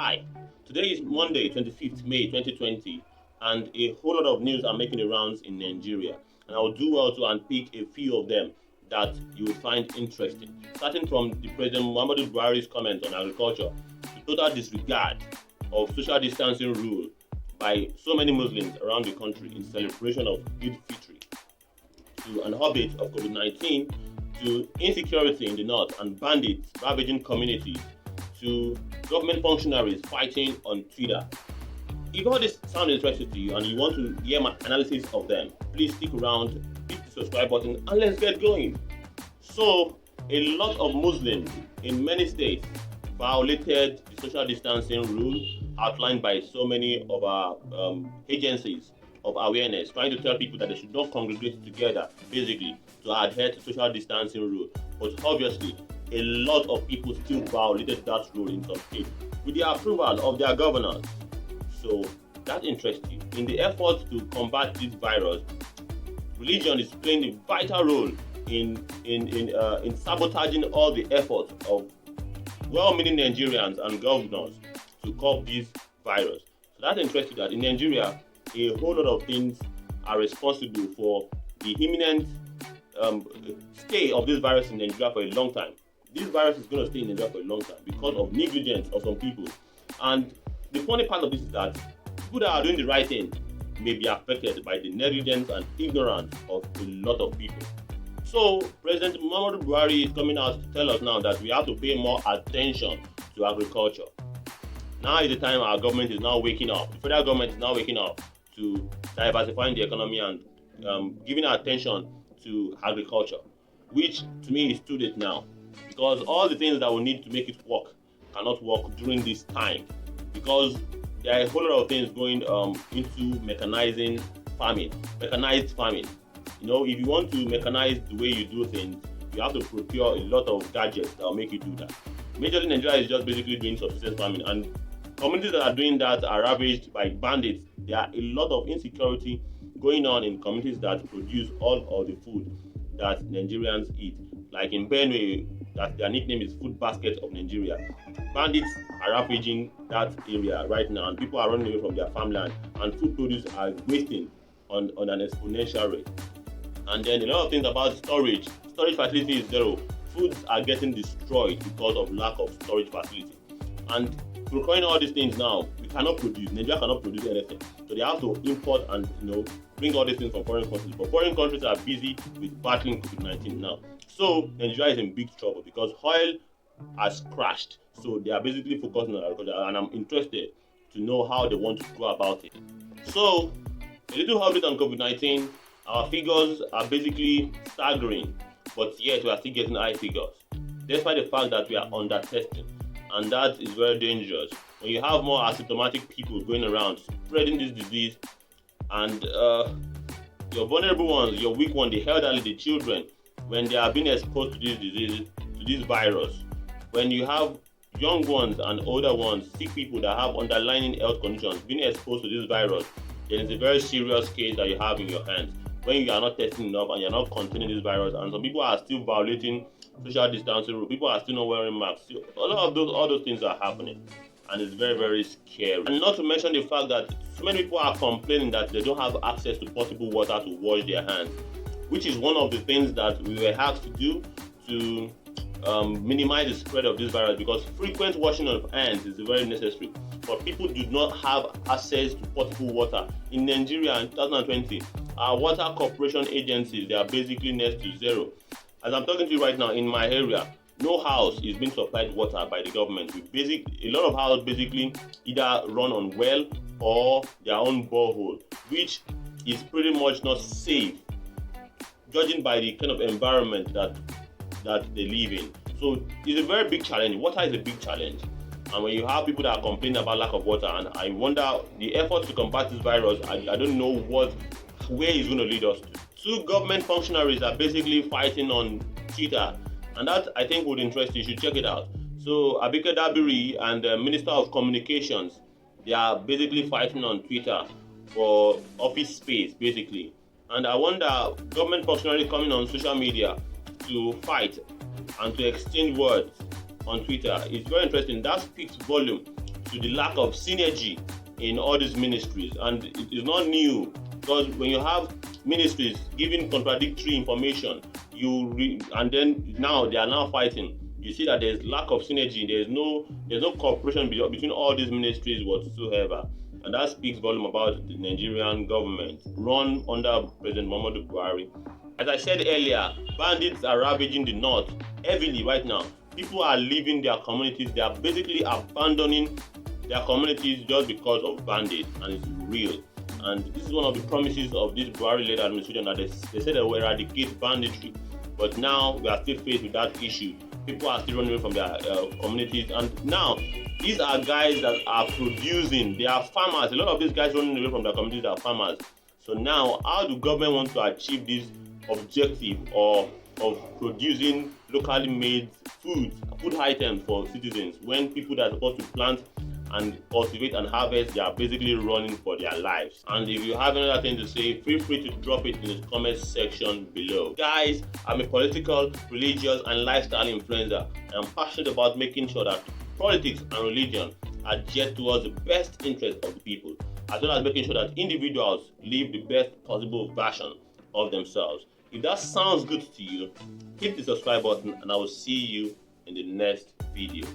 Hi, today is Monday, 25th May 2020, and a whole lot of news are making the rounds in Nigeria. And I'll do well to unpick a few of them that you will find interesting. Starting from the President Muhammadu Buhari's comments on agriculture, to total disregard of social distancing rule by so many Muslims around the country in celebration of Eid Fitr, to an update of COVID-19, to insecurity in the north and bandits ravaging communities, to government functionaries fighting on Twitter. If all this sounds interesting to you and you want to hear my analysis of them, please stick around, hit the subscribe button, and let's get going. So, a lot of Muslims in many states violated the social distancing rule outlined by so many of our agencies of awareness, trying to tell people that they should not congregate together, basically, to adhere to social distancing rule. But obviously, a lot of people still violated that rule in some states with the approval of their governors. So that's interesting. In the effort to combat this virus, religion is playing a vital role in sabotaging all the efforts of well-meaning Nigerians and governors to curb this virus. So that's interesting that in Nigeria, a whole lot of things are responsible for the imminent stay of this virus in Nigeria for a long time. This virus is going to stay in Nigeria for a long time because of negligence of some people. And the funny part of this is that people that are doing the right thing may be affected by the negligence and ignorance of a lot of people. So President Muhammadu Buhari is coming out to tell us now that we have to pay more attention to agriculture. Now is the time our government is now waking up. The federal government is now waking up to diversifying the economy and giving attention to agriculture, which to me is too late now, because all the things that we need to make it work cannot work during this time, because there are a whole lot of things going into mechanized farming. You know, if you want to mechanize the way you do things, you have to procure a lot of gadgets that will make you do that. Majorly Nigeria is just basically doing subsistence farming, and communities that are doing that are ravaged by bandits. There are a lot of insecurity going on in communities that produce all of the food that Nigerians eat. Like in Benue, that their nickname is Food Basket of Nigeria. Bandits are ravaging that area right now, and people are running away from their farmland, and food produce are wasting on an exponential rate. And then a lot of things about storage. Storage facility is zero. Foods are getting destroyed because of lack of storage facility. And procuring all these things now, we cannot produce. Nigeria cannot produce anything. So they have to import and bring all these things from foreign countries. But foreign countries are busy with battling COVID-19 now. So Nigeria is in big trouble because oil has crashed. So they are basically focusing on agriculture, and I'm interested to know how they want to go about it. So a little update on COVID-19. Our figures are basically staggering, but yet we are still getting high figures, despite the fact that we are under testing, and that is very dangerous. When you have more asymptomatic people going around spreading this disease, and your vulnerable ones, your weak ones, the elderly, the children, when they are being exposed to this disease, to this virus, when you have young ones and older ones, sick people that have underlying health conditions being exposed to this virus, then it's a very serious case that you have in your hands. When you are not testing enough and you're not containing this virus, and some people are still violating social distancing rules, people are still not wearing masks. All those things are happening, and it's very, very scary. And not to mention the fact that so many people are complaining that they don't have access to potable water to wash their hands, which is one of the things that we were asked to do to minimize the spread of this virus, because frequent washing of hands is very necessary. But people do not have access to potable water. In Nigeria in 2020, our water corporation agencies, they are basically next to zero. As I'm talking to you right now, in my area, no house is being supplied water by the government. A lot of houses basically either run on well or their own borehole, which is pretty much not safe, judging by the kind of environment that they live in. So it's a very big challenge. Water is a big challenge. And when you have people that are complaining about lack of water, and I wonder the efforts to combat this virus, I don't know where it's going to lead us to. Two government functionaries are basically fighting on Twitter, and that I think would interest you. You should check it out. So Abike Dabiri and the Minister of Communications, they are basically fighting on Twitter for office space, basically. And I wonder, government functionaries coming on social media to fight and to exchange words on Twitter is very interesting. That speaks volume to the lack of synergy in all these ministries. And it is not new, because when you have ministries giving contradictory information, and then now they are now fighting. You see that there's lack of synergy. There's no cooperation between all these ministries whatsoever, and that speaks volume about the Nigerian government run under President Muhammadu Buhari. As I said earlier, bandits are ravaging the north heavily right now. People are leaving their communities. They are basically abandoning their communities just because of bandits, and it's real. And this is one of the promises of this Buhari-led administration, that they said they will eradicate banditry. But now we are still faced with that issue. People are still running away from their communities. And now, these are guys that are producing. They are farmers. A lot of these guys running away from their communities are farmers. So now, how do government want to achieve this objective of producing locally made food items for citizens, when people that are supposed to plant and cultivate and harvest, they are basically running for their lives? And if you have another thing to say, feel free to drop it in the comment section below. Guys, I'm a political, religious, and lifestyle influencer. I'm passionate about making sure that politics and religion are geared towards the best interest of the people, as well as making sure that individuals live the best possible version of themselves. If that sounds good to you, hit the subscribe button, and I will see you in the next video.